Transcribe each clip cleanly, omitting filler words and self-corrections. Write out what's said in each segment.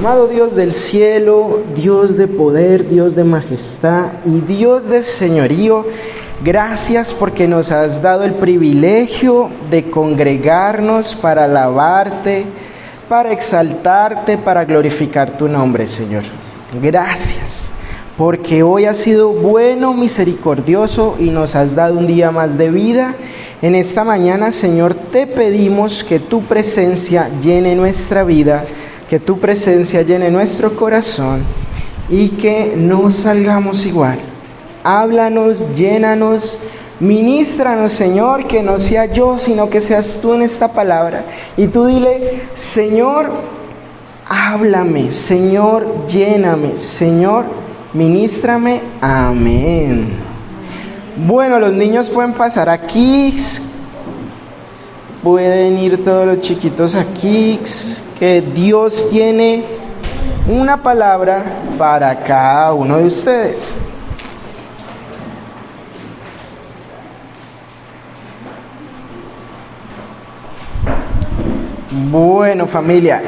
Amado Dios del cielo, Dios de poder, Dios de majestad y Dios de señorío, gracias porque nos has dado el privilegio de congregarnos para alabarte, para exaltarte, para glorificar tu nombre, Señor. Gracias, porque hoy has sido bueno, misericordioso y nos has dado un día más de vida. En esta mañana, Señor, te pedimos que tu presencia llene nuestra vida, que tu presencia llene nuestro corazón y que no salgamos igual. Háblanos, llénanos, ministranos, Señor, que no sea yo, sino que seas tú en esta palabra. Y tú dile, Señor, háblame, Señor, lléname, Señor, ministrame. Amén. Bueno, los niños pueden pasar aquí. Pueden ir todos los chiquitos aquí. Que Dios tiene una palabra para cada uno de ustedes. Bueno, familia,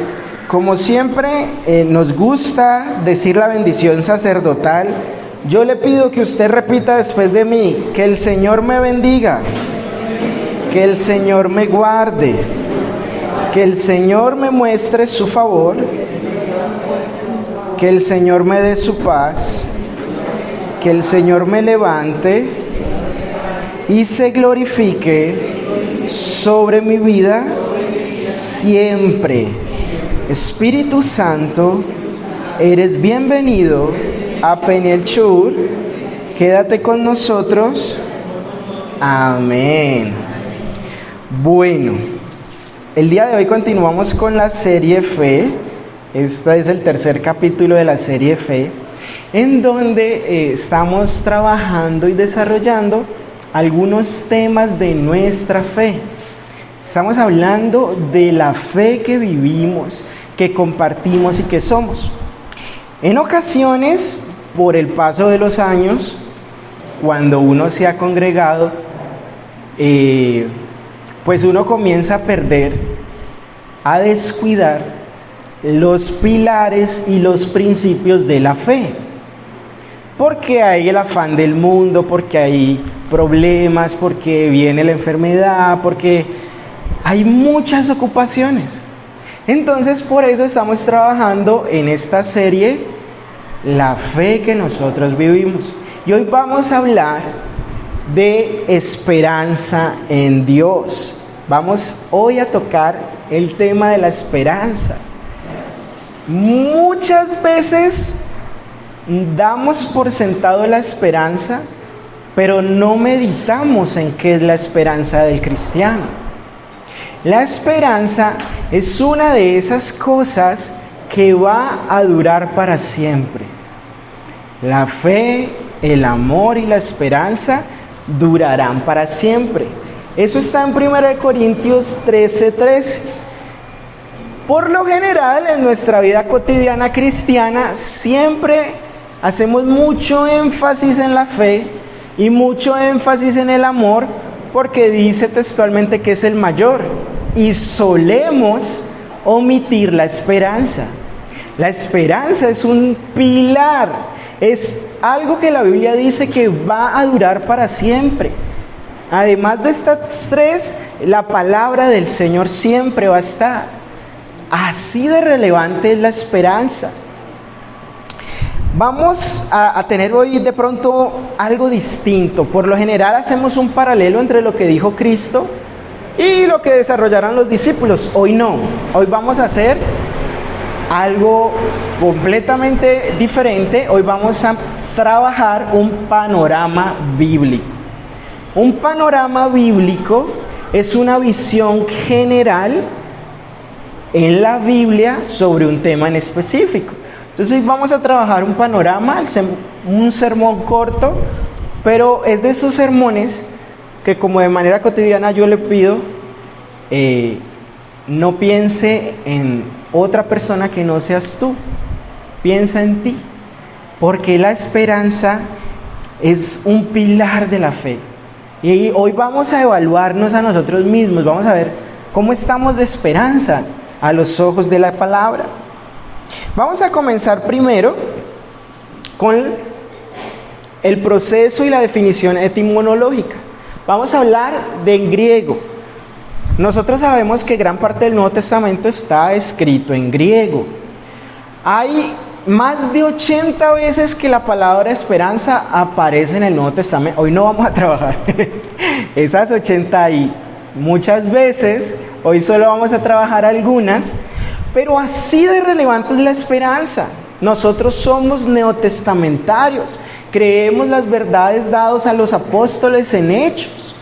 como siempre nos gusta decir la bendición sacerdotal. Yo le pido que usted repita después de mí: que el Señor me bendiga, que el Señor me guarde, que el Señor me muestre su favor, que el Señor me dé su paz, que el Señor me levante y se glorifique sobre mi vida siempre. Espíritu Santo, eres bienvenido a Peniel Chur. Quédate con nosotros. Amén. Bueno, el día de hoy continuamos con la serie Fe. Este es el tercer capítulo de la serie Fe, en donde estamos trabajando y desarrollando algunos temas de nuestra fe. Estamos hablando de la fe que vivimos, que compartimos y que somos. En ocasiones, por el paso de los años, cuando uno se ha congregado, pues uno comienza a perder, a descuidar los pilares y los principios de la fe. Porque hay el afán del mundo, porque hay problemas, porque viene la enfermedad, porque hay muchas ocupaciones. Entonces, por eso estamos trabajando en esta serie la fe que nosotros vivimos. Y hoy vamos a hablar de esperanza en Dios. Vamos hoy a tocar el tema de la esperanza. Muchas veces damos por sentado la esperanza, pero no meditamos en qué es la esperanza del cristiano. La esperanza es una de esas cosas que va a durar para siempre. La fe, el amor y la esperanza durarán para siempre. Eso está en 1 Corintios 13:13. Por lo general, en nuestra vida cotidiana cristiana, siempre hacemos mucho énfasis en la fe y mucho énfasis en el amor, porque dice textualmente que es el mayor, y solemos omitir la esperanza. La esperanza es un pilar, es algo que la Biblia dice que va a durar para siempre. Además de estas tres, la palabra del Señor siempre va a estar. Así de relevante es la esperanza. Vamos a tener hoy de pronto algo distinto. Por lo general hacemos un paralelo entre lo que dijo Cristo y lo que desarrollaron los discípulos. Hoy no. Hoy vamos a hacer algo completamente diferente. Hoy vamos a trabajar un panorama bíblico. Un panorama bíblico es una visión general en la Biblia sobre un tema en específico. Entonces hoy vamos a trabajar un panorama, un sermón corto, pero es de esos sermones que, como de manera cotidiana, yo le pido, no piense en otra persona que no seas tú, piensa en ti, porque la esperanza es un pilar de la fe. Y hoy vamos a evaluarnos a nosotros mismos, vamos a ver cómo estamos de esperanza a los ojos de la palabra. Vamos a comenzar primero con el proceso y la definición etimológica. Vamos a hablar de griego. Nosotros sabemos que gran parte del Nuevo Testamento está escrito en griego. Hay más de 80 veces que la palabra esperanza aparece en el Nuevo Testamento. Hoy no vamos a trabajar esas 80 y muchas veces. Hoy solo vamos a trabajar algunas. Pero así de relevante es la esperanza. Nosotros somos neotestamentarios. Creemos las verdades dadas a los apóstoles en Hechos.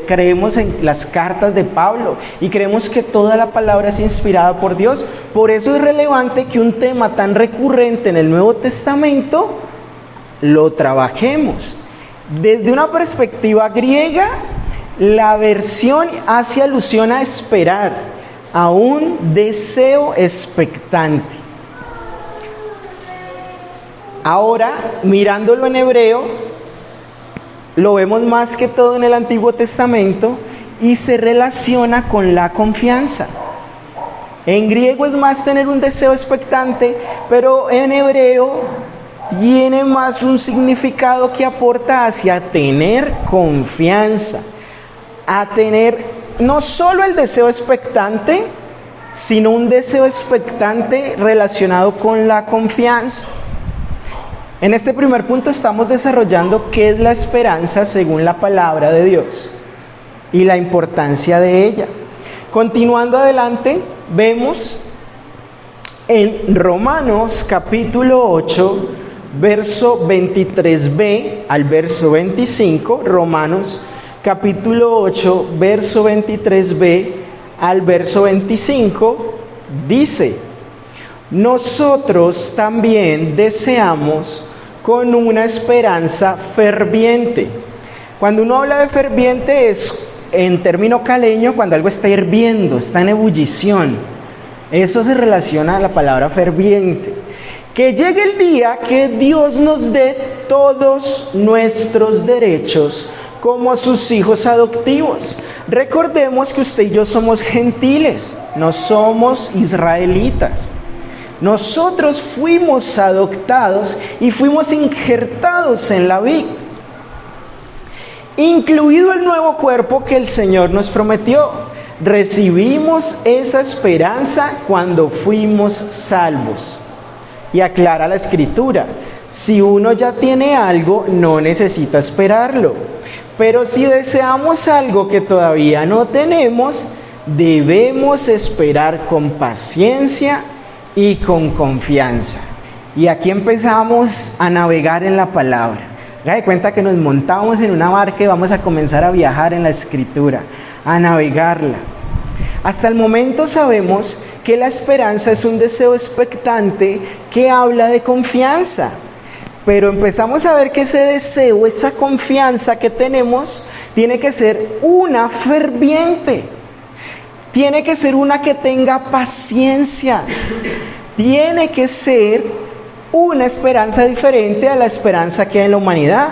Creemos en las cartas de Pablo y creemos que toda la palabra es inspirada por Dios. Por eso es relevante que un tema tan recurrente en el Nuevo Testamento lo trabajemos. Desde una perspectiva griega, la versión hace alusión a esperar, a un deseo expectante. Ahora, mirándolo en hebreo, lo vemos más que todo en el Antiguo Testamento y se relaciona con la confianza. En griego es más tener un deseo expectante, pero en hebreo tiene más un significado que aporta hacia tener confianza, a tener no solo el deseo expectante, sino un deseo expectante relacionado con la confianza. En este primer punto estamos desarrollando qué es la esperanza según la palabra de Dios y la importancia de ella. Continuando adelante, vemos en Romanos capítulo 8, verso 23b al verso 25, Romanos capítulo 8, verso 23b al verso 25, dice: nosotros también deseamos con una esperanza ferviente. Cuando uno habla de ferviente es en término caleño cuando algo está hirviendo, está en ebullición. Eso se relaciona a la palabra ferviente. Que llegue el día que Dios nos dé todos nuestros derechos como sus hijos adoptivos. Recordemos que usted y yo somos gentiles, no somos israelitas. Nosotros fuimos adoptados y fuimos injertados en la vid, incluido el nuevo cuerpo que el Señor nos prometió. Recibimos esa esperanza cuando fuimos salvos. Y aclara la Escritura: si uno ya tiene algo, no necesita esperarlo. Pero si deseamos algo que todavía no tenemos, debemos esperar con paciencia y con confianza. Y aquí empezamos a navegar en la palabra. Haga de cuenta que nos montamos en una barca y vamos a comenzar a viajar en la Escritura, a navegarla. Hasta el momento sabemos que la esperanza es un deseo expectante que habla de confianza. Pero empezamos a ver que ese deseo, esa confianza que tenemos, tiene que ser una ferviente. Tiene que ser una que tenga paciencia. Tiene que ser una esperanza diferente a la esperanza que hay en la humanidad.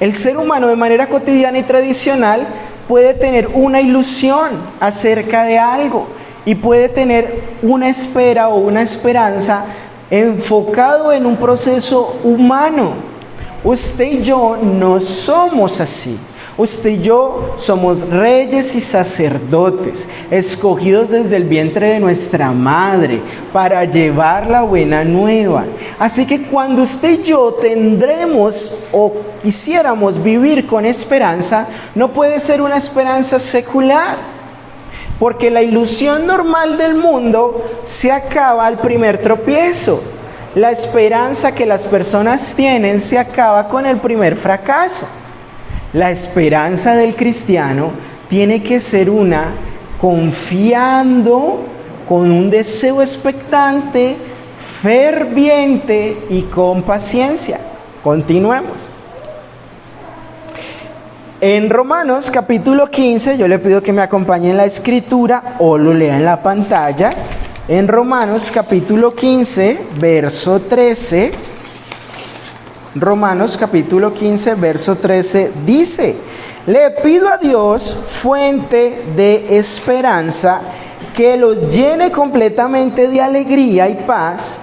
El ser humano de manera cotidiana y tradicional puede tener una ilusión acerca de algo y puede tener una espera o una esperanza enfocado en un proceso humano. Usted y yo no somos así. Usted y yo somos reyes y sacerdotes, escogidos desde el vientre de nuestra madre para llevar la buena nueva. Así que cuando usted y yo tendremos o quisiéramos vivir con esperanza, no puede ser una esperanza secular, porque la ilusión normal del mundo se acaba al primer tropiezo. La esperanza que las personas tienen se acaba con el primer fracaso. La esperanza del cristiano tiene que ser una confiando, con un deseo expectante, ferviente y con paciencia. Continuemos. En Romanos capítulo 15, yo le pido que me acompañe en la escritura o lo lea en la pantalla. En Romanos capítulo 15, verso 13, Romanos capítulo 15, verso 13 dice: le pido a Dios, fuente de esperanza que los llene completamente de alegría y paz,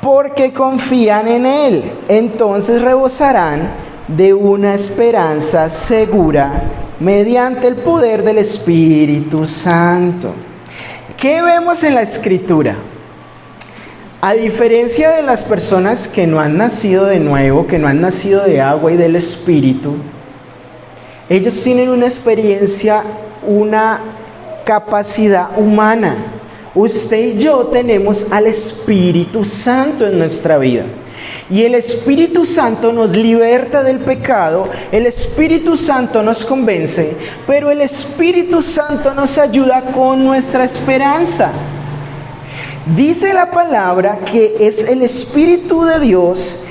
porque confían en Él. Entonces rebosarán de una esperanza segura mediante el poder del Espíritu Santo. ¿Qué vemos en la Escritura? A diferencia de las personas que no han nacido de nuevo, que no han nacido de agua y del Espíritu, ellos tienen una experiencia, una capacidad humana. Usted y yo tenemos al Espíritu Santo en nuestra vida. Y el Espíritu Santo nos liberta del pecado, el Espíritu Santo nos convence, pero el Espíritu Santo nos ayuda con nuestra esperanza. Dice la palabra que es el Espíritu de Dios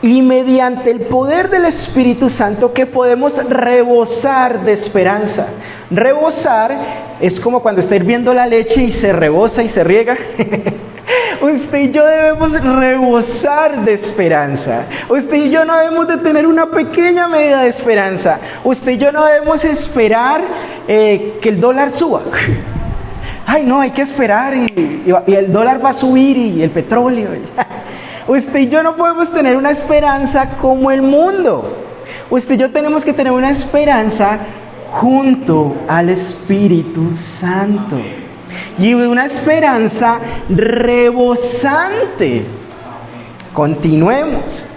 y mediante el poder del Espíritu Santo que podemos rebosar de esperanza. Rebosar es como cuando está hirviendo la leche y se rebosa y se riega. Usted y yo debemos rebosar de esperanza. Usted y yo no debemos de tener una pequeña medida de esperanza. Usted y yo no debemos esperar que el dólar suba. Ay, no, hay que esperar y el dólar va a subir y el petróleo. Usted y yo no podemos tener una esperanza como el mundo. Usted y yo tenemos que tener una esperanza junto al Espíritu Santo. Y una esperanza rebosante. Continuemos.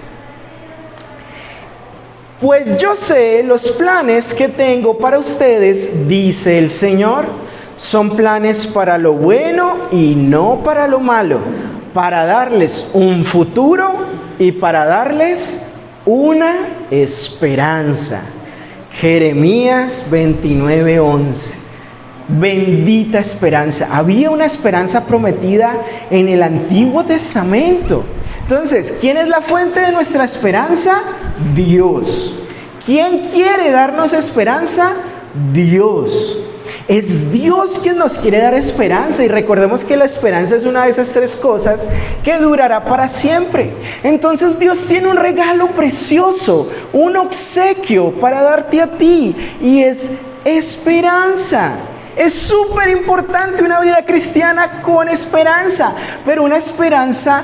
Pues yo sé los planes que tengo para ustedes, dice el Señor. Son planes para lo bueno y no para lo malo, para darles un futuro y para darles una esperanza. Jeremías 29:11. Bendita esperanza. Había una esperanza prometida en el Antiguo Testamento. Entonces, ¿quién es la fuente de nuestra esperanza? Dios. ¿Quién quiere darnos esperanza? Dios. Es Dios quien nos quiere dar esperanza, y recordemos que la esperanza es una de esas tres cosas que durará para siempre. Entonces Dios tiene un regalo precioso, un obsequio para darte a ti, y es esperanza. Es súper importante una vida cristiana con esperanza, pero una esperanza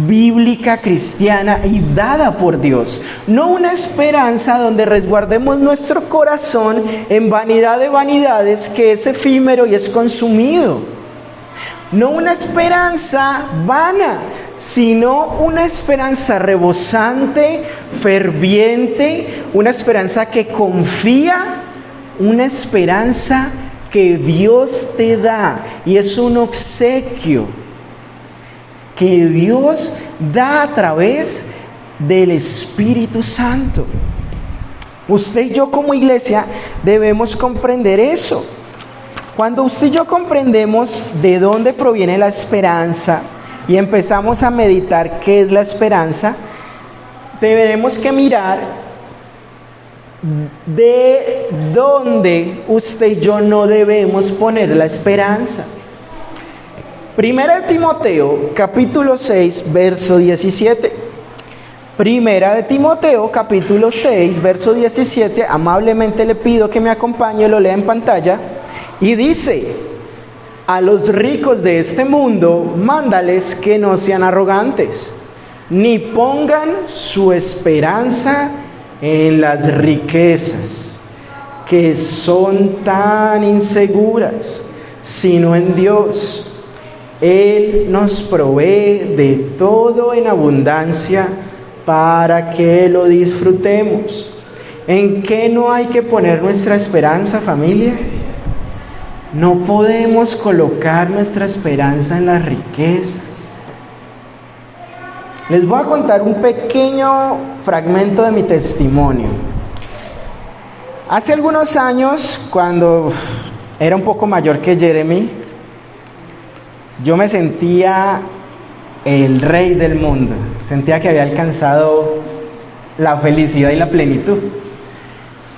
bíblica, cristiana y dada por Dios. No una esperanza donde resguardemos nuestro corazón en vanidad de vanidades, que es efímero y es consumido. No una esperanza vana, sino una esperanza rebosante, ferviente, una esperanza que confía, una esperanza que Dios te da, y es un obsequio que Dios da a través del Espíritu Santo. Usted y yo como iglesia debemos comprender eso. Cuando usted y yo comprendemos de dónde proviene la esperanza y empezamos a meditar qué es la esperanza, tenemos que mirar de dónde usted y yo no debemos poner la esperanza. Primera de Timoteo, capítulo 6, verso 17. Primera de Timoteo, capítulo 6, verso 17. Amablemente le pido que me acompañe, lo lea en pantalla. Y dice: a los ricos de este mundo, mándales que no sean arrogantes, ni pongan su esperanza en las riquezas, que son tan inseguras, sino en Dios. Él nos provee de todo en abundancia para que lo disfrutemos. ¿En qué no hay que poner nuestra esperanza, familia? No podemos colocar nuestra esperanza en las riquezas. Les voy a contar un pequeño fragmento de mi testimonio. Hace algunos años, cuando era un poco mayor que Jeremy, yo me sentía el rey del mundo. Sentía que había alcanzado la felicidad y la plenitud.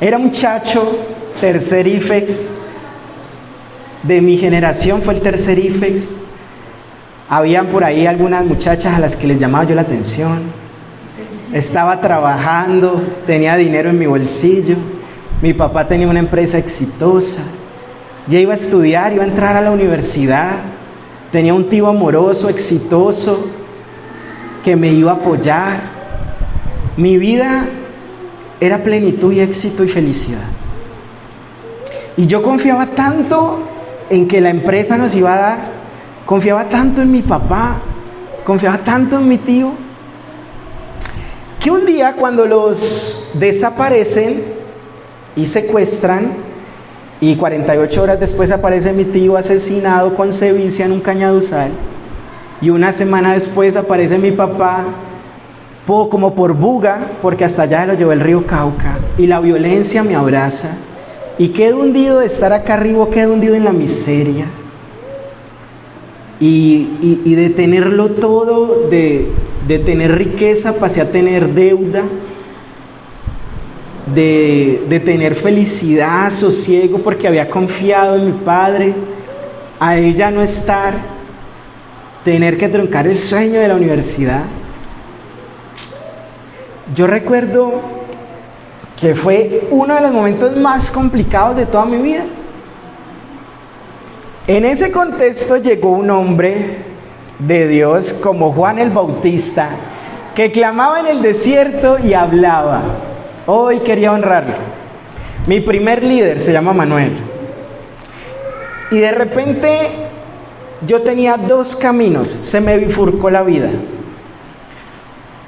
Era muchacho, tercer IFEX. De mi generación fue el tercer IFEX. Habían por ahí algunas muchachas a las que les llamaba yo la atención. Estaba trabajando, tenía dinero en mi bolsillo. Mi papá tenía una empresa exitosa. Ya iba a estudiar, iba a entrar a la universidad. Tenía un tío amoroso, exitoso, que me iba a apoyar. Mi vida era plenitud y éxito y felicidad. Y yo confiaba tanto en que la empresa nos iba a dar, confiaba tanto en mi papá, confiaba tanto en mi tío, que un día cuando los desaparecen y secuestran, y 48 horas después aparece mi tío asesinado con sevicia en un cañaduzal, y una semana después aparece mi papá como por Buga, porque hasta allá lo llevó el río Cauca, y la violencia me abraza, y quedo hundido de estar acá arriba, quedo hundido en la miseria, y de tenerlo todo, de tener riqueza, pasé a tener deuda, de tener felicidad, sosiego, porque había confiado en mi padre, a él ya no estar, tener que truncar el sueño de la universidad. Yo recuerdo que fue uno de los momentos más complicados de toda mi vida. En ese contexto llegó un hombre de Dios como Juan el Bautista, que clamaba en el desierto y hablaba. Hoy quería honrarlo. Mi primer líder se llama Manuel. Y de repente yo tenía dos caminos, se me bifurcó la vida.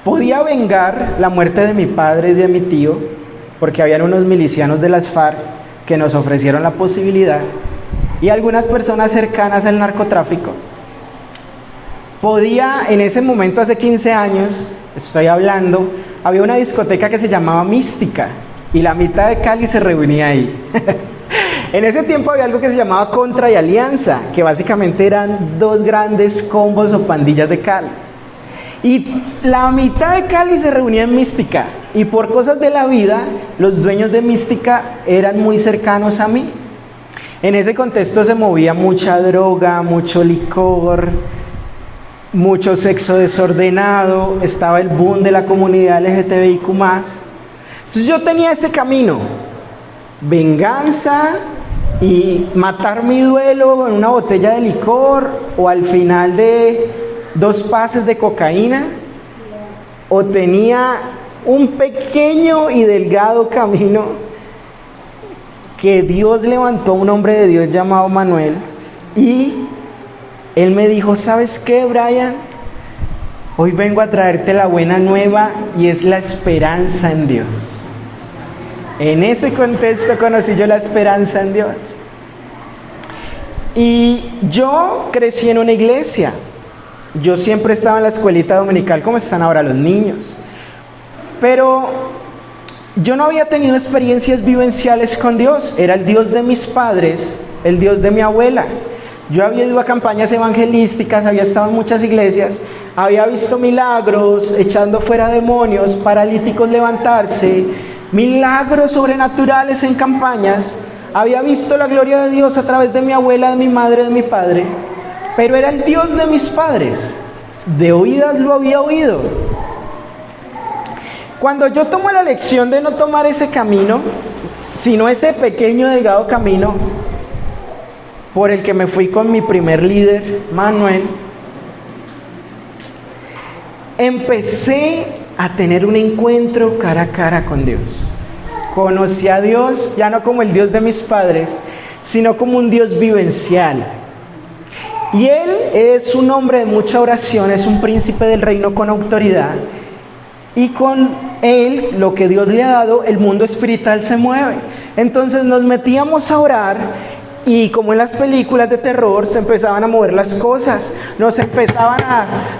Podía vengar la muerte de mi padre y de mi tío, porque habían unos milicianos de las FARC que nos ofrecieron la posibilidad, y algunas personas cercanas al narcotráfico. Podía, en ese momento, hace 15 años, estoy hablando, había una discoteca que se llamaba Mística, y la mitad de Cali se reunía ahí. En ese tiempo había algo que se llamaba Contra y Alianza, que básicamente eran dos grandes combos o pandillas de Cali. Y la mitad de Cali se reunía en Mística, y por cosas de la vida, los dueños de Mística eran muy cercanos a mí. En ese contexto se movía mucha droga, mucho licor, mucho sexo desordenado, estaba el boom de la comunidad LGTBIQ+. Entonces yo tenía ese camino, venganza y matar mi duelo en una botella de licor, o al final de 2 pases de cocaína, o tenía un pequeño y delgado camino que Dios levantó a un hombre de Dios llamado Manuel, y él me dijo: ¿sabes qué, Brian? Hoy vengo a traerte la buena nueva, y es la esperanza en Dios. En ese contexto conocí yo la esperanza en Dios. Y yo crecí en una iglesia. Yo siempre estaba en la escuelita dominical, como están ahora los niños. Pero yo no había tenido experiencias vivenciales con Dios. Era el Dios de mis padres, el Dios de mi abuela. Yo había ido a campañas evangelísticas, había estado en muchas iglesias, había visto milagros, echando fuera demonios, paralíticos levantarse, milagros sobrenaturales en campañas. Había visto la gloria de Dios a través de mi abuela, de mi madre, de mi padre. Pero era el Dios de mis padres. De oídas lo había oído. Cuando yo tomo la lección de no tomar ese camino, sino ese pequeño delgado camino por el que me fui con mi primer líder, Manuel, empecé a tener un encuentro cara a cara con Dios. Conocí a Dios ya no como el Dios de mis padres, sino como un Dios vivencial. Y Él es un hombre de mucha oración, es un príncipe del reino con autoridad. Y con Él, lo que Dios le ha dado, el mundo espiritual se mueve. Entonces nos metíamos a orar, y como en las películas de terror, se empezaban a mover las cosas, nos empezaban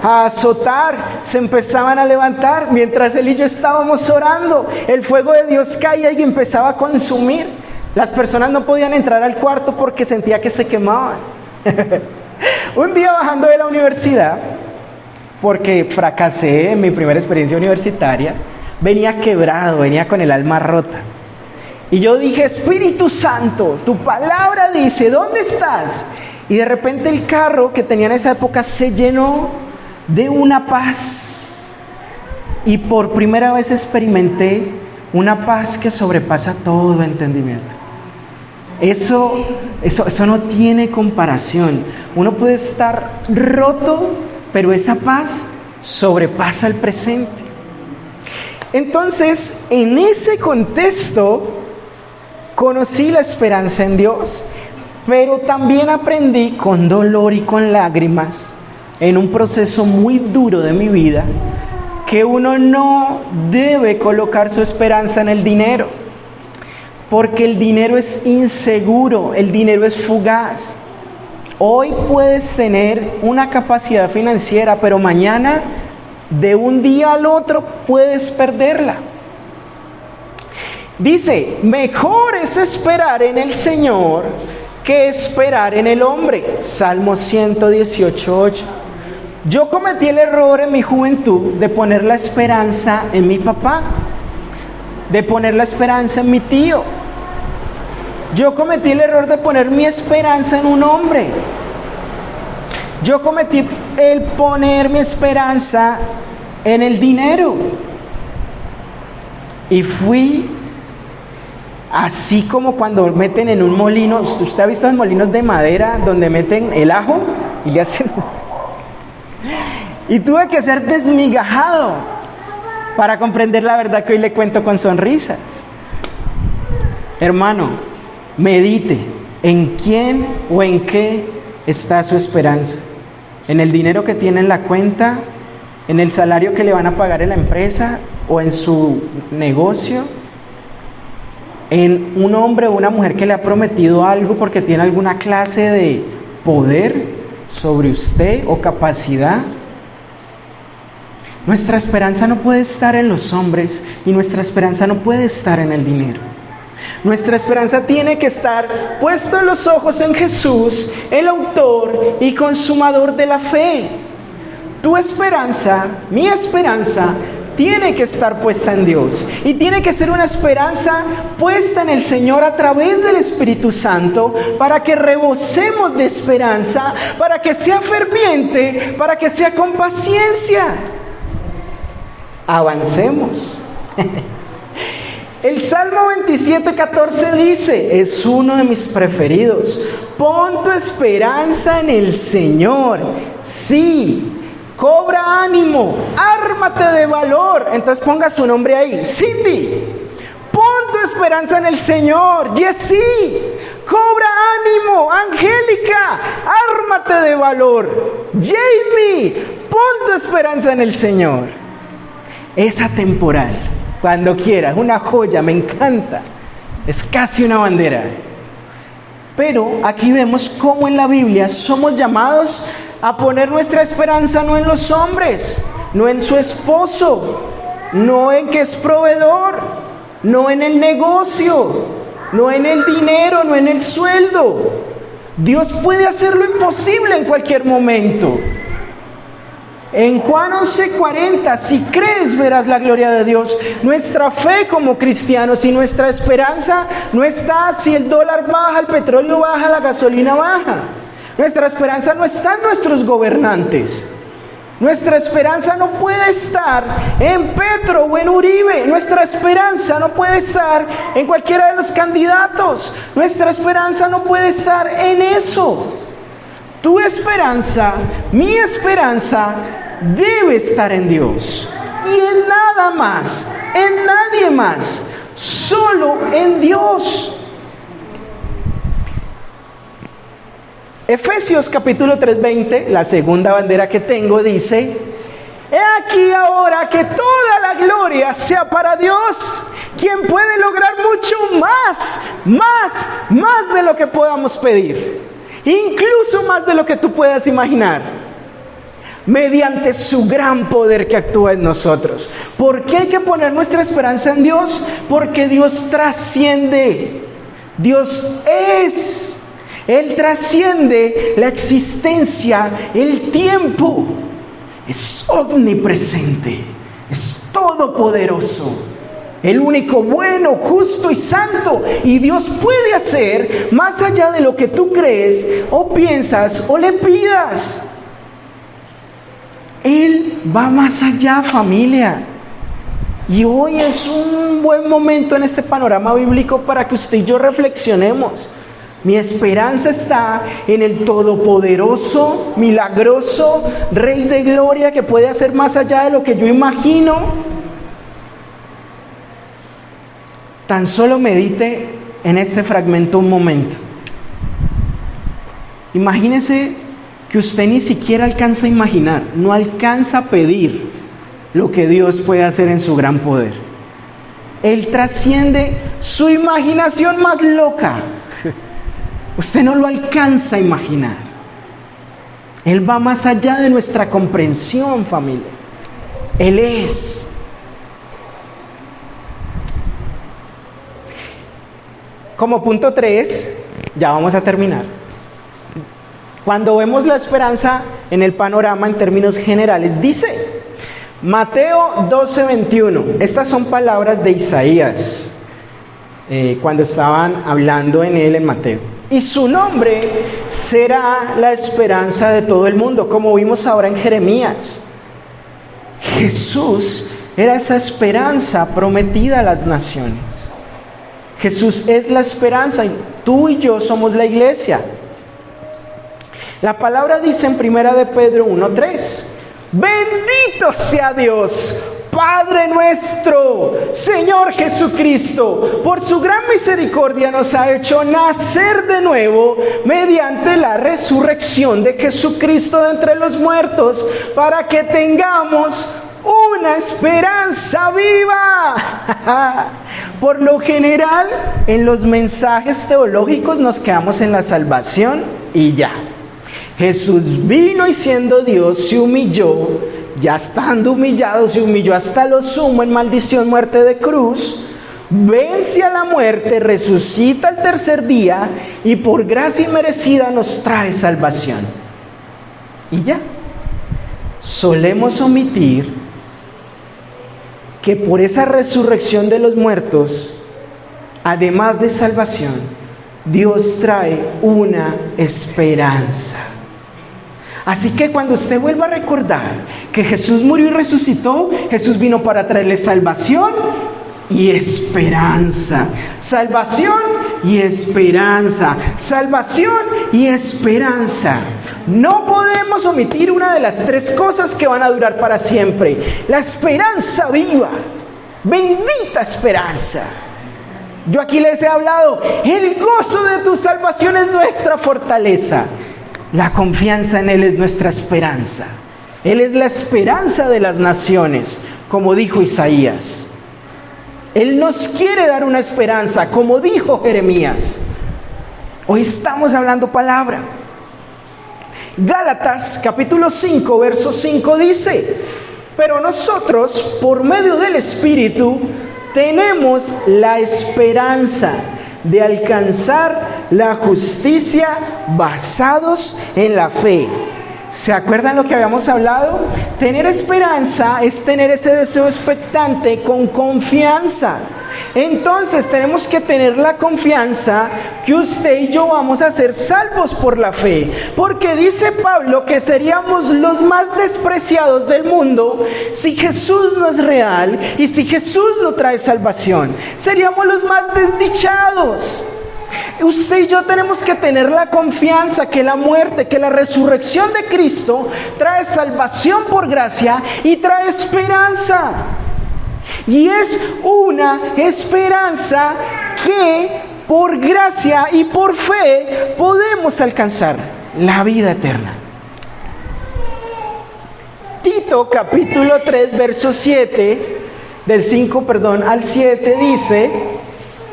a azotar, se empezaban a levantar. Mientras él y yo estábamos orando, el fuego de Dios caía y empezaba a consumir. Las personas no podían entrar al cuarto porque sentía que se quemaban. Un día, bajando de la universidad, porque fracasé en mi primera experiencia universitaria, venía quebrado, venía con el alma rota. Y yo dije: Espíritu Santo, tu palabra dice, ¿dónde estás? Y de repente el carro que tenía en esa época se llenó de una paz. Y por primera vez experimenté una paz que sobrepasa todo entendimiento. Eso no tiene comparación. Uno puede estar roto, pero esa paz sobrepasa el presente. Entonces, en ese contexto, conocí la esperanza en Dios, pero también aprendí con dolor y con lágrimas, en un proceso muy duro de mi vida, que uno no debe colocar su esperanza en el dinero, porque el dinero es inseguro, el dinero es fugaz. Hoy puedes tener una capacidad financiera, pero mañana, de un día al otro, puedes perderla. Dice, mejor es esperar en el Señor que esperar en el hombre. Salmo 118:8. Yo cometí el error en mi juventud de poner la esperanza en mi papá, de poner la esperanza en mi tío. Yo cometí el error de poner mi esperanza en un hombre. Yo cometí el poner mi esperanza en el dinero. Y fui así como cuando meten en un molino. ¿Usted ha visto los molinos de madera donde meten el ajo y le hacen? Y tuve que ser desmigajado para comprender la verdad que hoy le cuento con sonrisas. Hermano, medite en quién o en qué está su esperanza. ¿En el dinero que tiene en la cuenta? ¿En el salario que le van a pagar en la empresa o en su negocio? ¿En un hombre o una mujer que le ha prometido algo porque tiene alguna clase de poder sobre usted o capacidad? Nuestra esperanza no puede estar en los hombres y nuestra esperanza no puede estar en el dinero. Nuestra esperanza tiene que estar puesta en los ojos en Jesús, el autor y consumador de la fe. Tu esperanza, mi esperanza, tiene que estar puesta en Dios y tiene que ser una esperanza puesta en el Señor a través del Espíritu Santo, para que rebosemos de esperanza, para que sea ferviente, para que sea con paciencia. Avancemos. El Salmo 27:14 dice, es uno de mis preferidos: pon tu esperanza en el Señor. Sí, cobra ánimo, ármate de valor. Entonces ponga su nombre ahí. Cindy, pon tu esperanza en el Señor. Jessy, cobra ánimo. Angélica, ármate de valor. Jamie, pon tu esperanza en el Señor. Es atemporal, cuando quieras, una joya, me encanta, es casi una bandera. Pero aquí vemos cómo en la Biblia somos llamados a poner nuestra esperanza no en los hombres, no en su esposo, no en que es proveedor, no en el negocio, no en el dinero, no en el sueldo. Dios puede hacer lo imposible en cualquier momento. En Juan 11:40, si crees verás la gloria de Dios. Nuestra fe como cristianos y nuestra esperanza no está si el dólar baja, el petróleo baja, la gasolina baja. Nuestra esperanza no está en nuestros gobernantes. Nuestra esperanza no puede estar en Petro o en Uribe. Nuestra esperanza no puede estar en cualquiera de los candidatos. Nuestra esperanza no puede estar en eso. Tu esperanza, mi esperanza, debe estar en Dios y en nada más, en nadie más, solo en Dios. Efesios capítulo 3:20, la segunda bandera que tengo, dice: he aquí ahora que toda la gloria sea para Dios, quien puede lograr mucho más de lo que podamos pedir. Incluso más de lo que tú puedas imaginar, mediante su gran poder que actúa en nosotros. ¿Por qué hay que poner nuestra esperanza en Dios? Porque Dios trasciende. Dios es. Él trasciende la existencia, el tiempo. Es omnipresente, es todopoderoso. El único bueno, justo y santo. Y Dios puede hacer más allá de lo que tú crees o piensas o le pidas. Él va más allá, familia. Y hoy es un buen momento en este panorama bíblico para que usted y yo reflexionemos. Mi esperanza está en el todopoderoso, milagroso Rey de Gloria que puede hacer más allá de lo que yo imagino. Tan solo medite en este fragmento un momento. Imagínese que usted ni siquiera alcanza a imaginar, no alcanza a pedir lo que Dios puede hacer en su gran poder. Él trasciende su imaginación más loca. Usted no lo alcanza a imaginar. Él va más allá de nuestra comprensión, familia. Él es. Como punto 3, ya vamos a terminar. Cuando vemos la esperanza en el panorama en términos generales, dice Mateo 12:21. Estas son palabras de Isaías cuando estaban hablando en él en Mateo. Y su nombre será la esperanza de todo el mundo, como vimos ahora en Jeremías. Jesús era esa esperanza prometida a las naciones. Jesús es la esperanza y tú y yo somos la iglesia. La palabra dice en 1 de Pedro 1:3, bendito sea Dios, Padre nuestro, Señor Jesucristo, por su gran misericordia nos ha hecho nacer de nuevo mediante la resurrección de Jesucristo de entre los muertos, para que tengamos una esperanza viva. Por lo general, en los mensajes teológicos nos quedamos en la salvación y ya. Jesús vino y siendo Dios se humilló, ya estando humillado se humilló hasta lo sumo en maldición, muerte de cruz, vence a la muerte, resucita al tercer día y por gracia inmerecida nos trae salvación. Y ya. Solemos omitir que por esa resurrección de los muertos, además de salvación, Dios trae una esperanza. Así que cuando usted vuelva a recordar que Jesús murió y resucitó, Jesús vino para traerle salvación y esperanza. Salvación y esperanza. Salvación y esperanza. No podemos omitir una de las tres cosas que van a durar para siempre. La esperanza viva. Bendita esperanza. Yo aquí les he hablado, el gozo de tu salvación es nuestra fortaleza. La confianza en Él es nuestra esperanza. Él es la esperanza de las naciones, como dijo Isaías. Él nos quiere dar una esperanza, como dijo Jeremías. Hoy estamos hablando palabra. Gálatas capítulo 5, verso 5 dice, pero nosotros, por medio del Espíritu, tenemos la esperanza de alcanzar la justicia basados en la fe. ¿Se acuerdan lo que habíamos hablado? Tener esperanza es tener ese deseo expectante con confianza. Entonces tenemos que tener la confianza que usted y yo vamos a ser salvos por la fe, porque dice Pablo que seríamos los más despreciados del mundo si Jesús no es real y si Jesús no trae salvación. Seríamos los más desdichados. Usted y yo tenemos que tener la confianza que la muerte, que la resurrección de Cristo trae salvación por gracia y trae esperanza. Y es una esperanza que por gracia y por fe podemos alcanzar la vida eterna. Tito capítulo 3 verso 7, del 5 al 7 dice,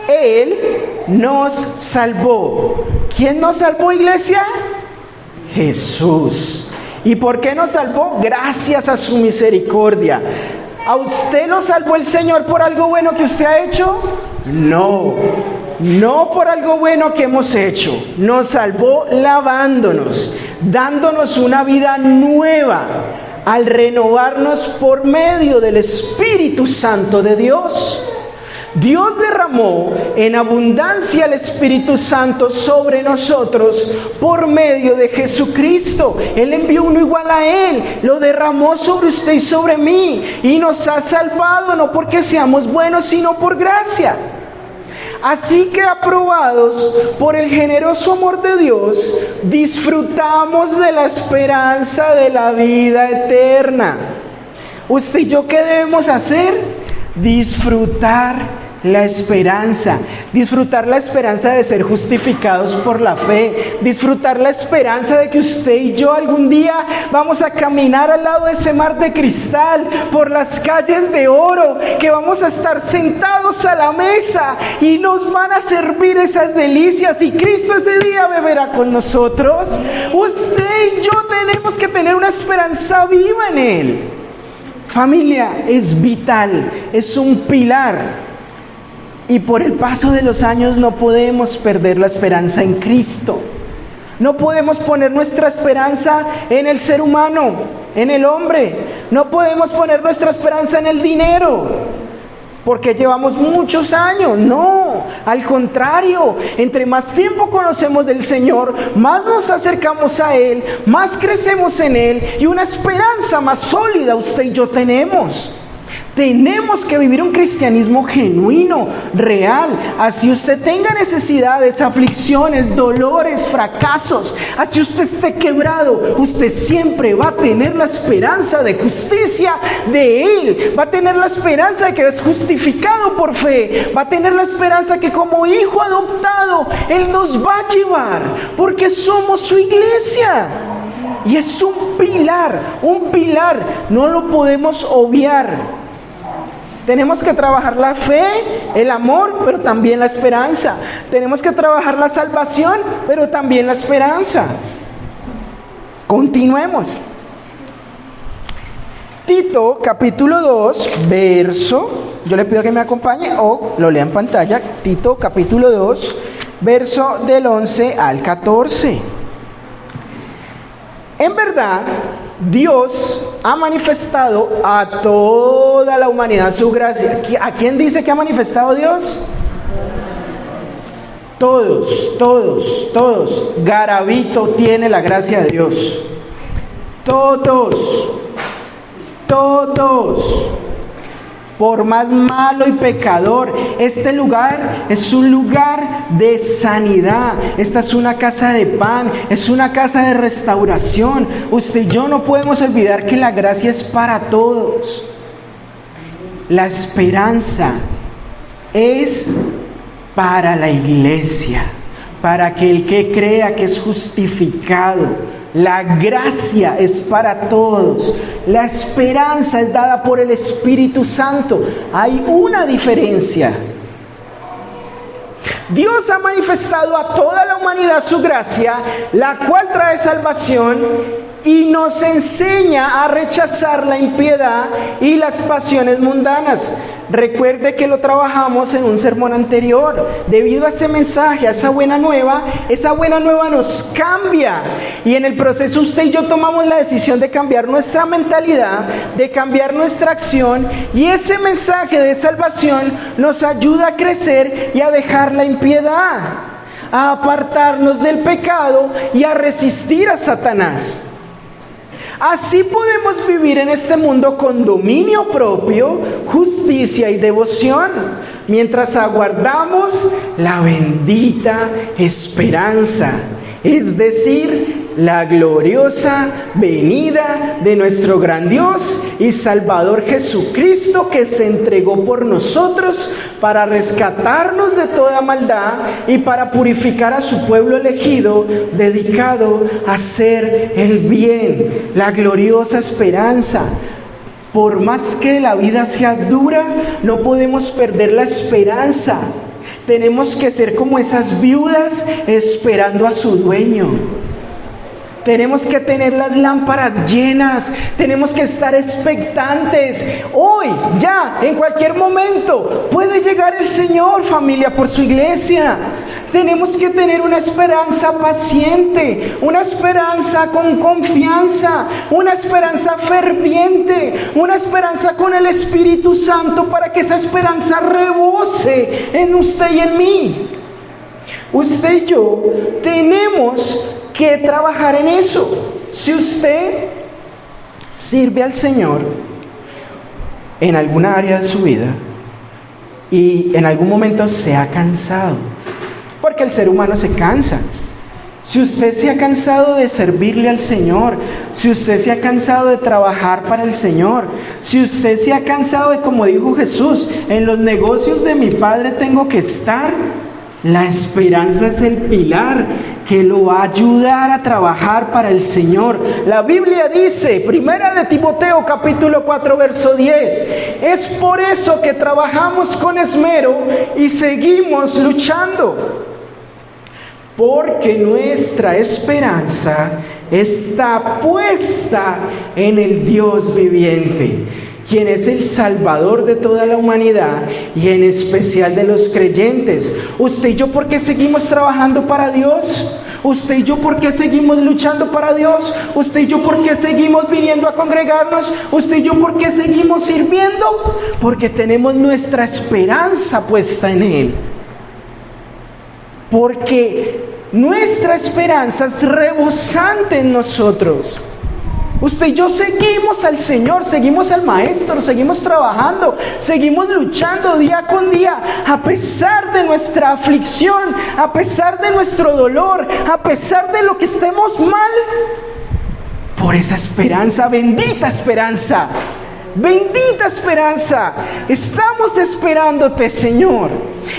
Él nos salvó. ¿Quién nos salvó, iglesia? Jesús. ¿Y por qué nos salvó? Gracias a su misericordia. ¿A usted lo salvó el Señor por algo bueno que usted ha hecho? No, no por algo bueno que hemos hecho. Nos salvó lavándonos, dándonos una vida nueva, al renovarnos por medio del Espíritu Santo de Dios. Dios derramó en abundancia el Espíritu Santo sobre nosotros por medio de Jesucristo. Él envió uno igual a Él, lo derramó sobre usted y sobre mí y nos ha salvado no porque seamos buenos, sino por gracia. Así que, aprobados por el generoso amor de Dios, disfrutamos de la esperanza de la vida eterna. ¿Usted y yo qué debemos hacer? Disfrutar la esperanza de ser justificados por la fe, disfrutar la esperanza de que usted y yo algún día vamos a caminar al lado de ese mar de cristal, por las calles de oro, que vamos a estar sentados a la mesa y nos van a servir esas delicias y Cristo ese día beberá con nosotros. Usted y yo tenemos que tener una esperanza viva en Él. Familia, es vital, es un pilar. Y por el paso de los años no podemos perder la esperanza en Cristo. No podemos poner nuestra esperanza en el ser humano, en el hombre. No podemos poner nuestra esperanza en el dinero, porque llevamos muchos años. No, al contrario, entre más tiempo conocemos del Señor, más nos acercamos a Él, más crecemos en Él y una esperanza más sólida usted y yo tenemos. Tenemos que vivir un cristianismo genuino, real. Así usted tenga necesidades, aflicciones, dolores, fracasos, así usted esté quebrado, usted siempre va a tener la esperanza de justicia de Él. Va a tener la esperanza de que es justificado por fe. Va a tener la esperanza que como hijo adoptado Él nos va a llevar, porque somos su iglesia. Y es un pilar, no lo podemos obviar. Tenemos que trabajar la fe, el amor, pero también la esperanza. Tenemos que trabajar la salvación, pero también la esperanza. Continuemos. Tito, capítulo 2, verso, yo le pido que me acompañe o lo lea en pantalla. Tito, capítulo 2, verso del 11 al 14. En verdad, Dios ha manifestado a toda la humanidad su gracia. ¿A quién dice que ha manifestado Dios? Todos. Garabito tiene la gracia de Dios. Todos. Por más malo y pecador, este lugar es un lugar de sanidad. Esta es una casa de pan, es una casa de restauración. Usted y yo no podemos olvidar que la gracia es para todos. La esperanza es para la iglesia, para aquel que crea que es justificado. La gracia es para todos. La esperanza es dada por el Espíritu Santo. Hay una diferencia. Dios ha manifestado a toda la humanidad su gracia, la cual trae salvación y nos enseña a rechazar la impiedad y las pasiones mundanas. Recuerde que lo trabajamos en un sermón anterior. Debido a ese mensaje, a esa buena nueva nos cambia. Y en el proceso usted y yo tomamos la decisión de cambiar nuestra mentalidad, de cambiar nuestra acción. Y ese mensaje de salvación nos ayuda a crecer y a dejar la impiedad, a apartarnos del pecado y a resistir a Satanás. Así podemos vivir en este mundo con dominio propio, justicia y devoción, mientras aguardamos la bendita esperanza, es decir, la gloriosa venida de nuestro gran Dios y Salvador Jesucristo, que se entregó por nosotros para rescatarnos de toda maldad y para purificar a su pueblo elegido, dedicado a hacer el bien. La gloriosa esperanza. Por más que la vida sea dura, no podemos perder la esperanza. Tenemos que ser como esas viudas esperando a su dueño. Tenemos que tener las lámparas llenas, tenemos que estar expectantes. Hoy, ya, en cualquier momento, puede llegar el Señor, familia, por su iglesia. Tenemos que tener una esperanza paciente, una esperanza con confianza, una esperanza ferviente, una esperanza con el Espíritu Santo para que esa esperanza rebose en usted y en mí. Usted y yo tenemos que trabajar en eso. Si usted sirve al Señor en alguna área de su vida, y en algún momento se ha cansado, porque el ser humano se cansa. Si usted se ha cansado de servirle al Señor, si usted se ha cansado de trabajar para el Señor, si usted se ha cansado de, como dijo Jesús, en los negocios de mi Padre tengo que estar, la esperanza es el pilar que lo va a ayudar a trabajar para el Señor. La Biblia dice, 1 de Timoteo capítulo 4 verso 10, es por eso que trabajamos con esmero y seguimos luchando. Porque nuestra esperanza está puesta en el Dios viviente, quien es el Salvador de toda la humanidad y en especial de los creyentes. ¿Usted y yo por qué seguimos trabajando para Dios? ¿Usted y yo por qué seguimos luchando para Dios? ¿Usted y yo por qué seguimos viniendo a congregarnos? ¿Usted y yo por qué seguimos sirviendo? Porque tenemos nuestra esperanza puesta en Él. Porque nuestra esperanza es rebosante en nosotros. Usted y yo seguimos al Señor, seguimos al Maestro, seguimos trabajando, seguimos luchando día con día, a pesar de nuestra aflicción, a pesar de nuestro dolor, a pesar de lo que estemos mal, por esa esperanza, bendita esperanza. Bendita esperanza, estamos esperándote, Señor.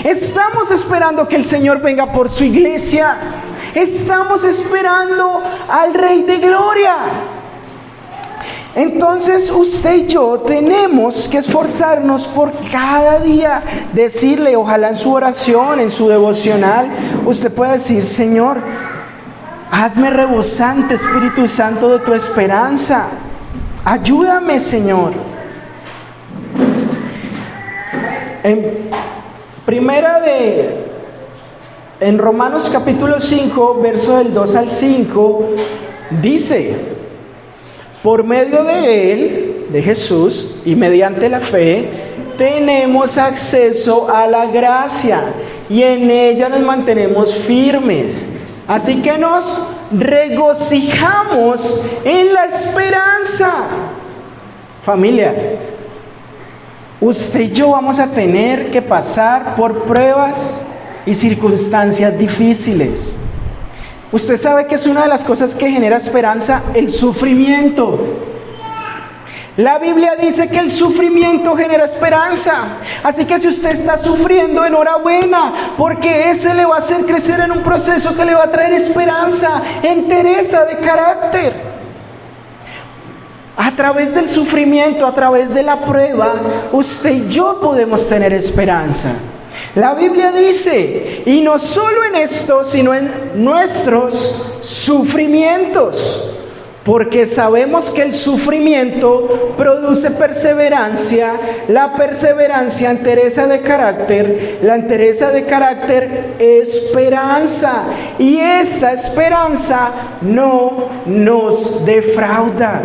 Estamos esperando que el Señor venga por su iglesia. Estamos esperando al Rey de Gloria. Entonces usted y yo tenemos que esforzarnos por cada día decirle, ojalá en su oración, en su devocional, usted pueda decir, Señor, hazme rebosante, Espíritu Santo, de tu esperanza. Ayúdame, Señor. En Romanos capítulo 5, verso del 2 al 5, dice, por medio de Él, de Jesús, y mediante la fe, tenemos acceso a la gracia, y en ella nos mantenemos firmes. Así que nos regocijamos en la esperanza. Familia, usted y yo vamos a tener que pasar por pruebas y circunstancias difíciles. Usted sabe que es una de las cosas que genera esperanza, el sufrimiento. La Biblia dice que el sufrimiento genera esperanza. Así que si usted está sufriendo, enhorabuena, porque ese le va a hacer crecer en un proceso que le va a traer esperanza, entereza de carácter. A través del sufrimiento, a través de la prueba, usted y yo podemos tener esperanza. La Biblia dice, y no solo en esto, sino en nuestros sufrimientos. Porque sabemos que el sufrimiento produce perseverancia, la perseverancia entereza de carácter, la entereza de carácter esperanza. Y esta esperanza no nos defrauda.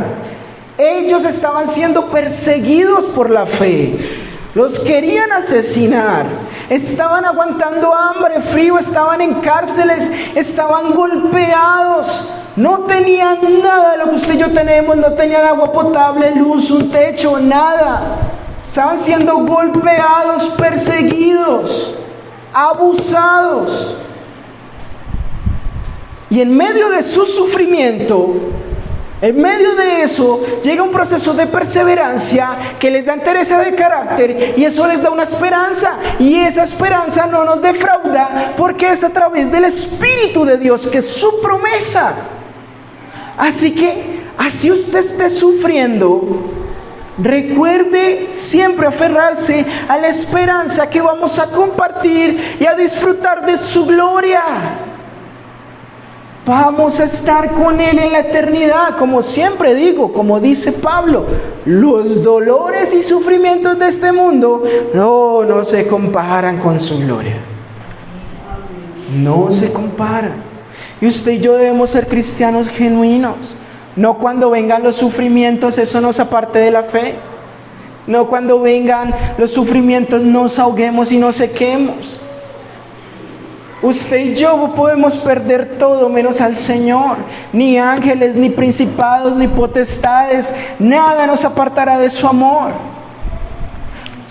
Ellos estaban siendo perseguidos por la fe. Los querían asesinar, estaban aguantando hambre, frío, estaban en cárceles, estaban golpeados, no tenían nada de lo que usted y yo tenemos, no tenían agua potable, luz, un techo, nada. Estaban siendo golpeados, perseguidos, abusados. Y en medio de su sufrimiento, en medio de eso, llega un proceso de perseverancia que les da entereza de carácter y eso les da una esperanza. Y esa esperanza no nos defrauda porque es a través del Espíritu de Dios, que es su promesa. Así que, así usted esté sufriendo, recuerde siempre aferrarse a la esperanza que vamos a compartir y a disfrutar de su gloria. Vamos a estar con Él en la eternidad, como siempre digo, como dice Pablo, los dolores y sufrimientos de este mundo no se comparan con su gloria. No se comparan. Y usted y yo debemos ser cristianos genuinos. No cuando vengan los sufrimientos, eso nos aparte de la fe. No cuando vengan los sufrimientos nos ahoguemos y nos sequemos. Usted y yo podemos perder todo menos al Señor. Ni ángeles, ni principados, ni potestades. Nada nos apartará de su amor.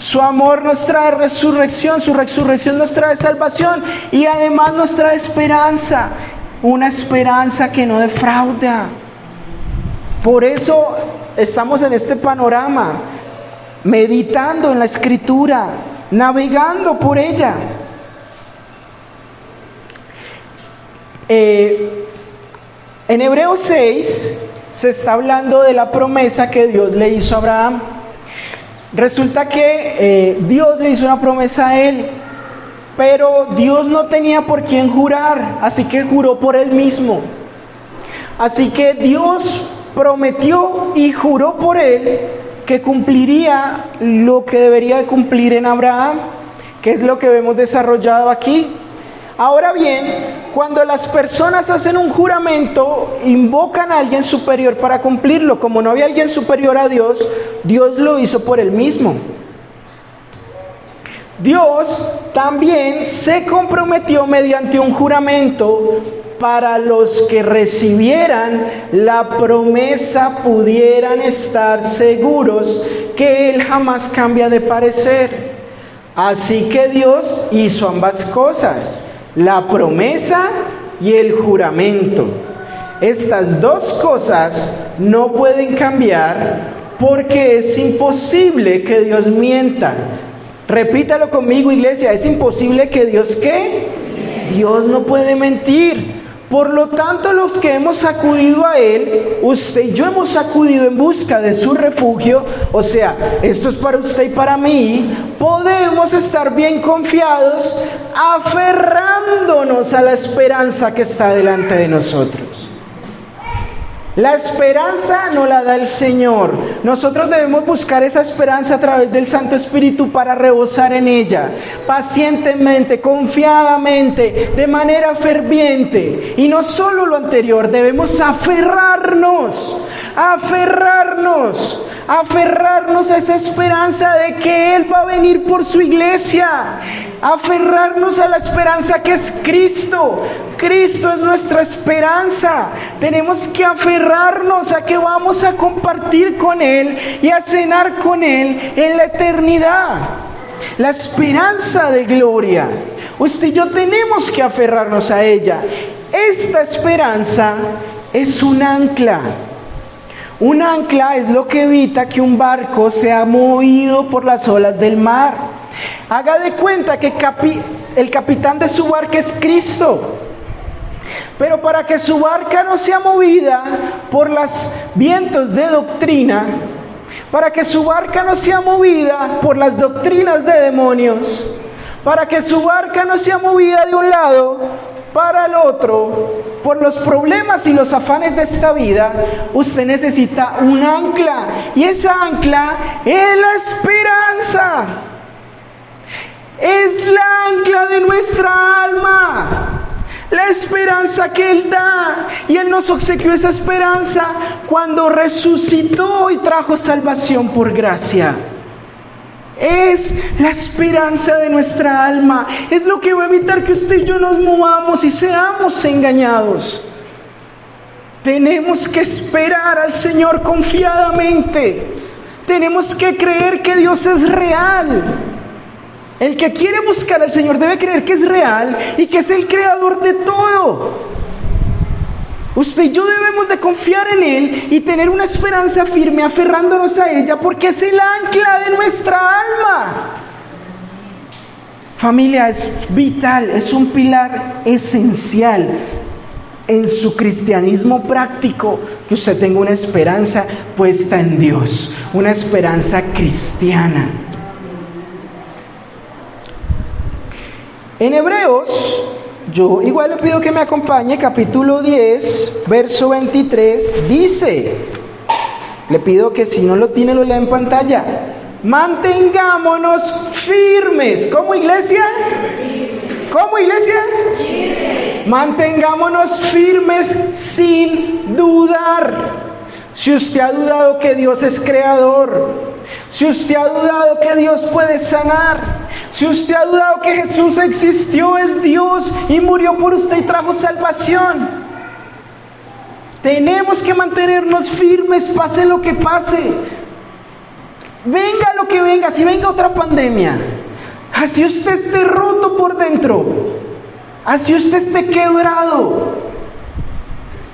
Su amor nos trae resurrección, su resurrección nos trae salvación y además nos trae esperanza, una esperanza que no defrauda. Por eso estamos en este panorama, meditando en la Escritura, navegando por ella. En Hebreos 6 se está hablando de la promesa que Dios le hizo a Abraham. Resulta que Dios le hizo una promesa a él, pero Dios no tenía por quién jurar, así que juró por él mismo. Así que Dios prometió y juró por él que cumpliría lo que debería de cumplir en Abraham, que es lo que vemos desarrollado aquí. Ahora bien, cuando las personas hacen un juramento, invocan a alguien superior para cumplirlo. Como no había alguien superior a Dios, Dios lo hizo por él mismo. Dios también se comprometió mediante un juramento para los que recibieran la promesa pudieran estar seguros que Él jamás cambia de parecer. Así que Dios hizo ambas cosas, la promesa y el juramento. Estas dos cosas no pueden cambiar porque es imposible que Dios mienta. Repítalo conmigo, iglesia, es imposible que Dios ¿qué? Dios no puede mentir. Por lo tanto, los que hemos acudido a Él, usted y yo hemos acudido en busca de su refugio, o sea, esto es para usted y para mí, podemos estar bien confiados, aferrándonos a la esperanza que está delante de nosotros. La esperanza nos la da el Señor. Nosotros debemos buscar esa esperanza a través del Santo Espíritu para rebosar en ella, pacientemente, confiadamente, de manera ferviente. Y no solo lo anterior, debemos aferrarnos a esa esperanza de que Él va a venir por su iglesia, aferrarnos a la esperanza que es Cristo. Cristo es nuestra esperanza. Tenemos que aferrarnos a que vamos a compartir con Él y a cenar con Él en la eternidad. La esperanza de gloria. Usted y yo tenemos que aferrarnos a ella. Esta esperanza es un ancla. Un ancla es lo que evita que un barco sea movido por las olas del mar. Haga de cuenta que el capitán de su barca es Cristo. Pero para que su barca no sea movida por los vientos de doctrina, para que su barca no sea movida por las doctrinas de demonios, para que su barca no sea movida de un lado para el otro, por los problemas y los afanes de esta vida, usted necesita un ancla. Y esa ancla es la esperanza. Es la ancla de nuestra alma. La esperanza que Él da. Y Él nos obsequió esa esperanza cuando resucitó y trajo salvación por gracia. Es la esperanza de nuestra alma. Es lo que va a evitar que usted y yo nos movamos y seamos engañados. Tenemos que esperar al Señor confiadamente. Tenemos que creer que Dios es real. El que quiere buscar al Señor debe creer que es real y que es el creador de todo. Usted y yo debemos de confiar en Él y tener una esperanza firme aferrándonos a ella porque es el ancla de nuestra alma. Familia, es vital, es un pilar esencial en su cristianismo práctico que usted tenga una esperanza puesta en Dios, una esperanza cristiana. En Hebreos, yo igual le pido que me acompañe, capítulo 10, verso 23, dice, le pido que si no lo tiene lo lea en pantalla, mantengámonos firmes. ¿Cómo, iglesia? ¿Cómo, iglesia? Firmes. Mantengámonos firmes sin dudar. Si usted ha dudado que Dios es creador, si usted ha dudado que Dios puede sanar, si usted ha dudado que Jesús existió, es Dios y murió por usted y trajo salvación, tenemos que mantenernos firmes, pase lo que pase, venga lo que venga, si venga otra pandemia, así usted esté roto por dentro, así usted esté quebrado,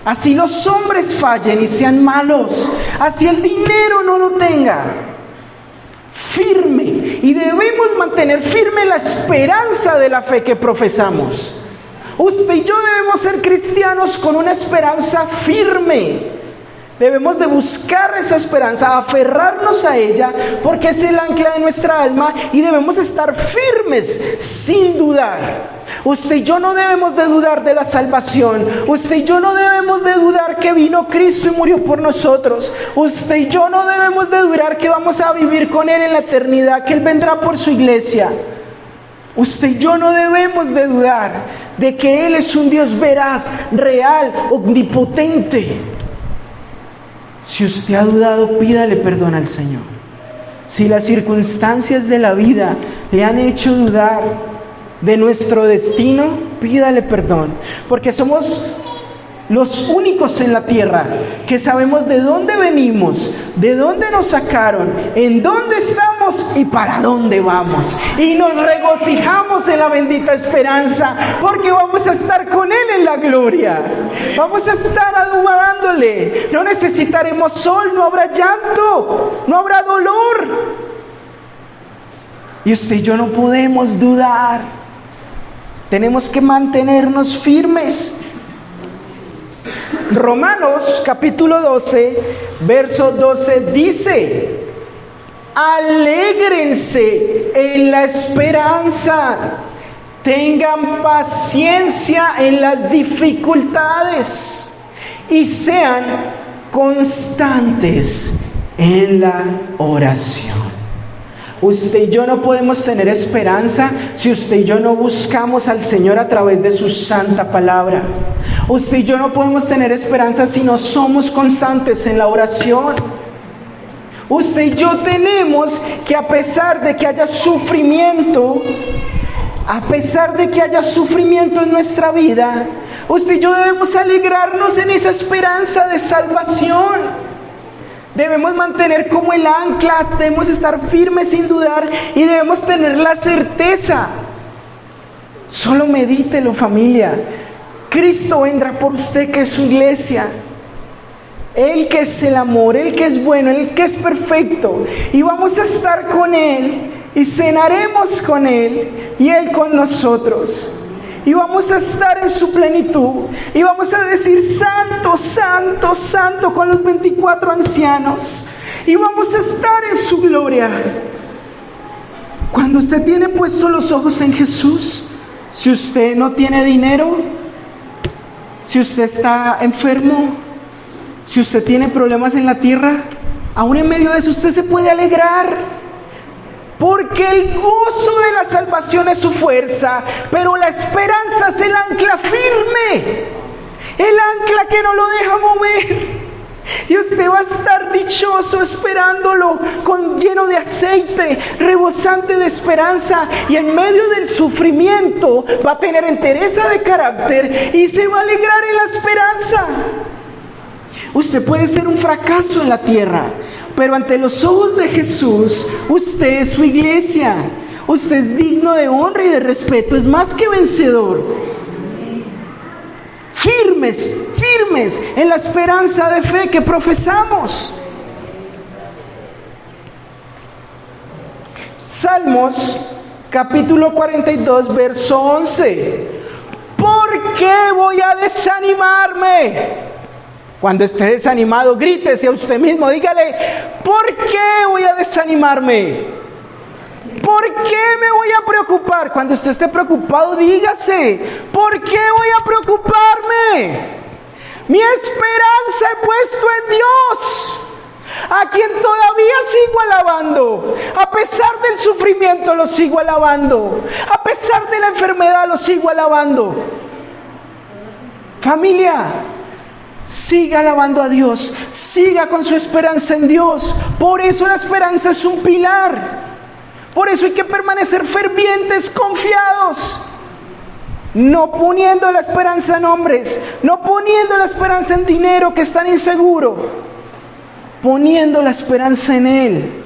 así los hombres fallen y sean malos, así el dinero no lo tenga, firme, y debemos mantener firme la esperanza de la fe que profesamos. Usted y yo debemos ser cristianos con una esperanza firme. Debemos de buscar esa esperanza, aferrarnos a ella, porque es el ancla de nuestra alma, y debemos estar firmes sin dudar. Usted y yo no debemos de dudar de la salvación. Usted y yo no debemos de dudar que vino Cristo y murió por nosotros. Usted y yo no debemos de dudar que vamos a vivir con Él en la eternidad, que Él vendrá por su iglesia. Usted y yo no debemos de dudar de que Él es un Dios veraz, real, omnipotente. Si usted ha dudado, pídale perdón al Señor. Si las circunstancias de la vida le han hecho dudar de nuestro destino, pídale perdón, porque somos los únicos en la tierra que sabemos de dónde venimos, de dónde nos sacaron, en dónde estamos y para dónde vamos. Y nos regocijamos en la bendita esperanza, porque vamos a estar con Él en la gloria. Vamos a estar adorándole. No necesitaremos sol, no habrá llanto, no habrá dolor. Y usted y yo no podemos dudar. Tenemos que mantenernos firmes. Romanos capítulo 12, verso 12 dice: alégrense en la esperanza, tengan paciencia en las dificultades y sean constantes en la oración. Usted y yo no podemos tener esperanza si usted y yo no buscamos al Señor a través de su santa palabra. Usted y yo no podemos tener esperanza si no somos constantes en la oración. Usted y yo tenemos que, a pesar de que haya sufrimiento, en nuestra vida, usted y yo debemos alegrarnos en esa esperanza de salvación. Debemos mantener como el ancla, debemos estar firmes sin dudar, y debemos tener la certeza. Solo medítelo, familia. Cristo vendrá por usted, que es su iglesia. Él que es el amor, Él que es bueno, Él que es perfecto. Y vamos a estar con Él y cenaremos con Él y Él con nosotros. Y vamos a estar en su plenitud. Y vamos a decir: santo, santo, santo, con los 24 ancianos. Y vamos a estar en su gloria. Cuando usted tiene puestos los ojos en Jesús, si usted no tiene dinero, si usted está enfermo, si usted tiene problemas en la tierra, aún en medio de eso usted se puede alegrar. Porque el gozo de la salvación es su fuerza, pero la esperanza es el ancla firme, el ancla que no lo deja mover. Y usted va a estar dichoso esperándolo, lleno de aceite, rebosante de esperanza, y en medio del sufrimiento va a tener entereza de carácter y se va a alegrar en la esperanza. Usted puede ser un fracaso en la tierra, pero ante los ojos de Jesús, usted es su iglesia. Usted es digno de honra y de respeto, es más que vencedor. Firmes, firmes en la esperanza de fe que profesamos. Salmos capítulo 42, verso 11. ¿Por qué voy a desanimarme? Cuando esté desanimado, grítese a usted mismo, dígale: ¿por qué voy a desanimarme? ¿Por qué me voy a preocupar? Cuando usted esté preocupado, dígase: ¿por qué voy a preocuparme? Mi esperanza he puesto en Dios, a quien todavía sigo alabando. A pesar del sufrimiento lo sigo alabando. A pesar de la enfermedad lo sigo alabando. Familia, siga alabando a Dios, siga con su esperanza en Dios. Por eso la esperanza es un pilar. Por eso hay que permanecer fervientes, confiados, no poniendo la esperanza en hombres, no poniendo la esperanza en dinero que es tan inseguro, poniendo la esperanza en Él.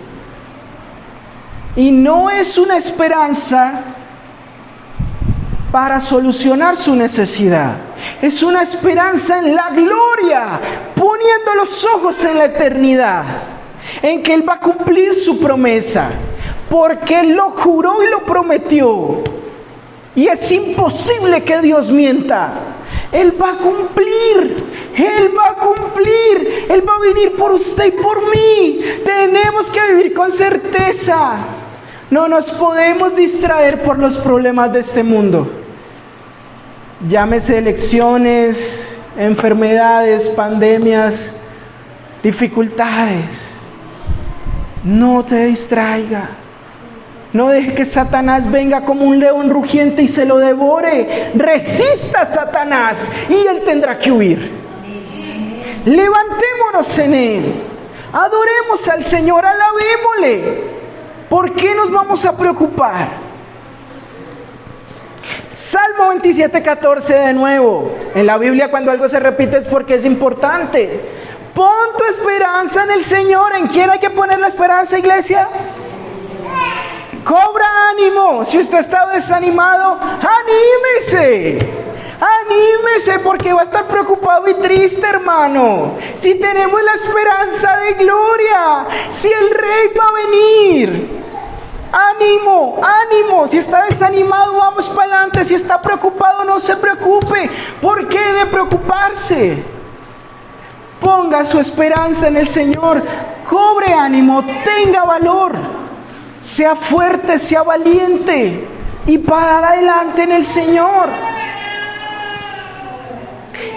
Y no es una esperanza para solucionar su necesidad. Es una esperanza en la gloria, poniendo los ojos en la eternidad, en que Él va a cumplir su promesa, porque Él lo juró y lo prometió. Y es imposible que Dios mienta. Él va a cumplir, Él va a cumplir, Él va a venir por usted y por mí. Tenemos que vivir con certeza. No nos podemos distraer por los problemas de este mundo. Llámese elecciones, enfermedades, pandemias, dificultades. No te distraiga. No deje que Satanás venga como un león rugiente y se lo devore. Resista a Satanás y él tendrá que huir. Levantémonos en él. Adoremos al Señor, alabémosle. ¿Por qué nos vamos a preocupar? Salmo 27:14 de nuevo. En la Biblia cuando algo se repite es porque es importante. Pon tu esperanza en el Señor. ¿En quién hay que poner la esperanza, iglesia? Cobra ánimo. Si usted está desanimado, anímese. Anímese porque va a estar preocupado y triste, hermano. Si tenemos la esperanza de gloria, si el Rey va a venir. Ánimo, ánimo. Si está desanimado, vamos para adelante. Si está preocupado, no se preocupe. ¿Por qué de preocuparse? Ponga su esperanza en el Señor. Cobre ánimo, tenga valor. Sea fuerte, sea valiente y para adelante en el Señor.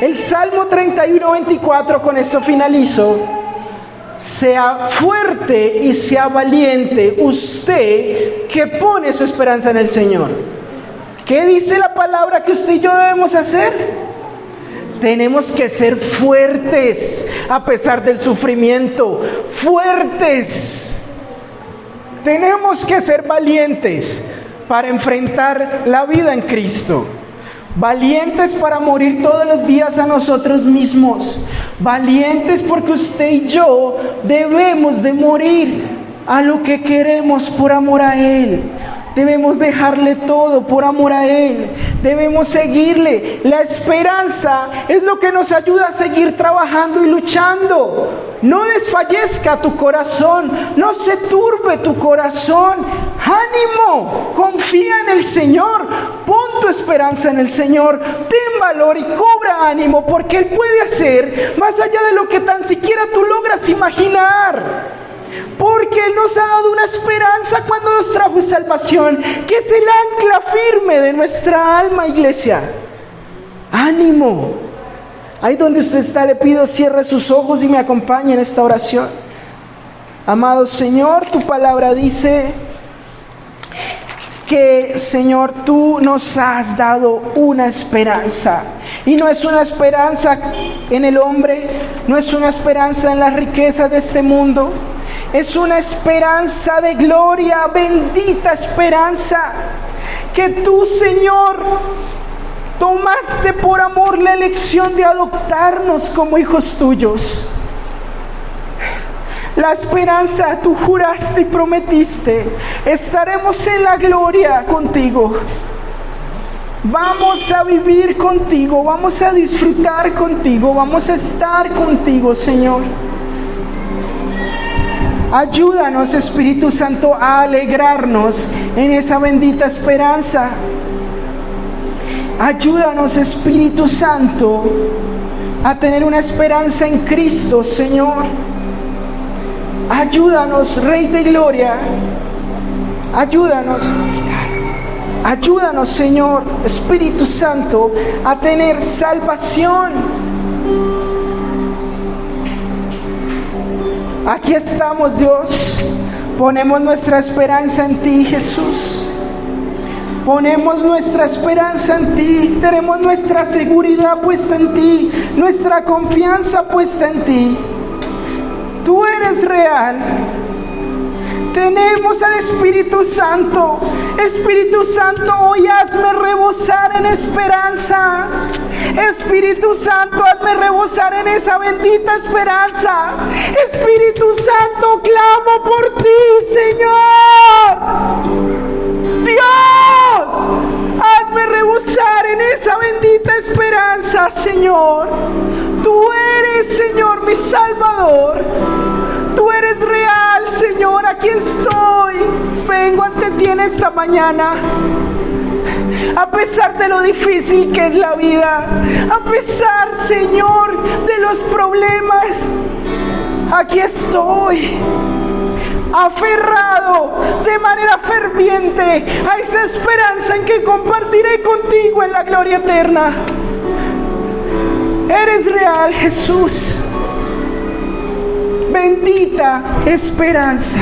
El Salmo 31:24, con esto finalizo. Sea fuerte y sea valiente usted que pone su esperanza en el Señor. ¿Qué dice la palabra que usted y yo debemos hacer? Tenemos que ser fuertes a pesar del sufrimiento. Fuertes. Tenemos que ser valientes para enfrentar la vida en Cristo. Valientes para morir todos los días a nosotros mismos. Valientes porque usted y yo debemos de morir a lo que queremos por amor a Él. Debemos dejarle todo por amor a Él. Debemos seguirle. La esperanza es lo que nos ayuda a seguir trabajando y luchando. No desfallezca tu corazón. No se turbe tu corazón. ¡Ánimo! Confía en el Señor. Pon tu esperanza en el Señor. Ten valor y cobra ánimo porque Él puede hacer más allá de lo que tan siquiera tú logras imaginar. Porque Él nos ha dado una esperanza cuando nos trajo salvación, que es el ancla firme de nuestra alma, iglesia. ¡Ánimo! Ahí donde usted está, le pido cierre sus ojos y me acompañe en esta oración. Amado Señor, tu palabra dice que, Señor, tú nos has dado una esperanza. Y no es una esperanza en el hombre, no es una esperanza en las riquezas de este mundo. Es una esperanza de gloria, bendita esperanza, que tú, Señor, tomaste por amor la elección de adoptarnos como hijos tuyos. La esperanza, tú juraste y prometiste, estaremos en la gloria contigo. Vamos a vivir contigo, vamos a disfrutar contigo, vamos a estar contigo, Señor. Ayúdanos, Espíritu Santo, a alegrarnos en esa bendita esperanza. Ayúdanos, Espíritu Santo, a tener una esperanza en Cristo, Señor. Ayúdanos, Rey de Gloria. Ayúdanos. Ayúdanos, Señor, Espíritu Santo, a tener salvación. Aquí estamos, Dios. Ponemos nuestra esperanza en ti, Jesús. Ponemos nuestra esperanza en ti. Tenemos nuestra seguridad puesta en ti. Nuestra confianza puesta en ti. Tú eres real. tenemos al Espíritu Santo. Espíritu Santo, hoy hazme rebosar en esperanza. Espíritu Santo, hazme rebosar en esa bendita esperanza. Espíritu Santo, clamo por ti, Señor. Dios, hazme rebosar en esa bendita esperanza, Señor. Tú eres, Señor, mi Salvador. Tú eres real, Señor. Aquí estoy. Vengo ante ti en esta mañana. A pesar de lo difícil que es la vida, a pesar, Señor, de los problemas, aquí estoy, aferrado de manera ferviente a esa esperanza en que compartiré contigo en la gloria eterna. Eres real, Jesús. Bendita esperanza.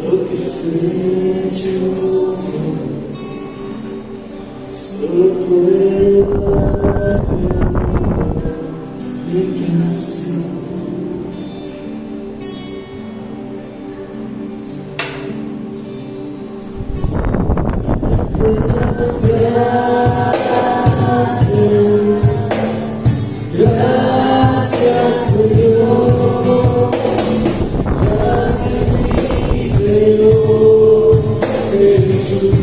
Lo que sente o solo puedo ver que nací. Gracias, Señor. Gracias, mi Señor Jesús.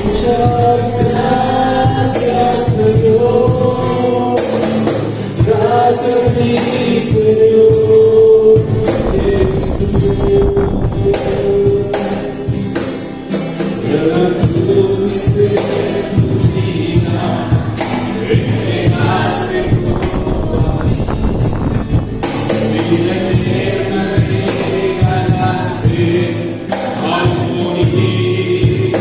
Muchas gracias, Señor. Gracias, mi Señor Jesús. Para todos ustedes, tu vida, entregaste todo a mí. Vida eterna regalaste al morir.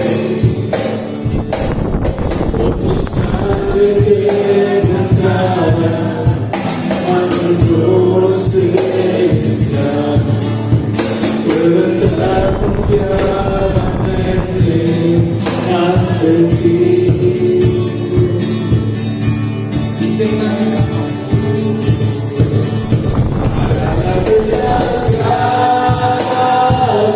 Por tu sangre quebrantada, cuando celestial, puedo entrar confiadamente ante ti. Y te para darte las gracias.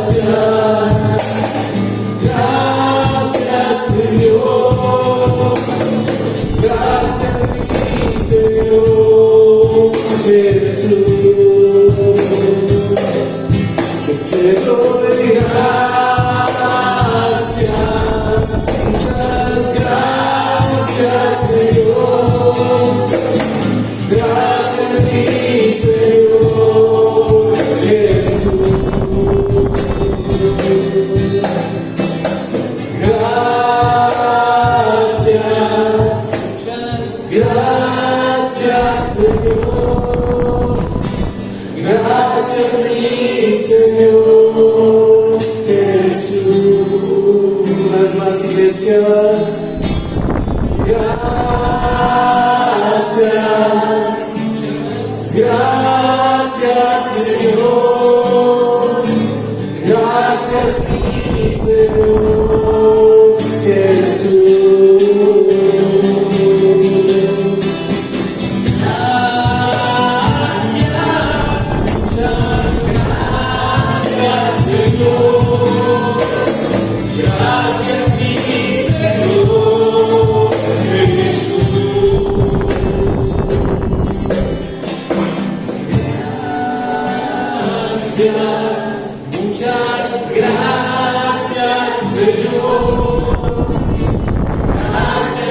Gracias, Señor. Gracias, mi Señor Jesús. Que te doy gracias. Muchas gracias, Señor. Gracias, mi Señor Jesús. Gracias, gracias, Señor. Gracias, mi Señor Jesús. Las más iglesia. Gracias, gracias, Señor. Gracias, mi Señor Jesús. Muchas gracias, Señor. Gracias.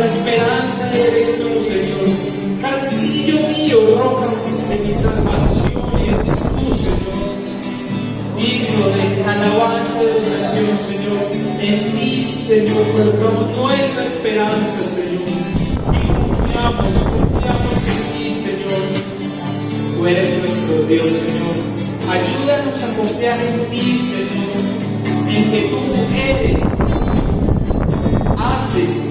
esperanza eres tú, Señor. Castillo mío, roca de mi salvación, eres tú, Señor. Digno de alabanza y de oración, Señor. En ti, Señor, colocamos nuestra esperanza, Señor. Y confiamos en ti, Señor. Tú eres nuestro Dios, Señor. Ayúdanos a confiar en ti, Señor. En que tú eres, haces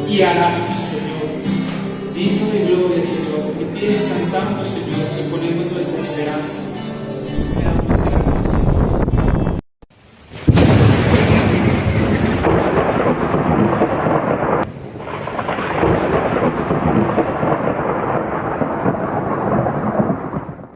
y harás, Señor. Digno de gloria, Señor. Que te descansamos, Señor, y ponemos nuestra esperanza.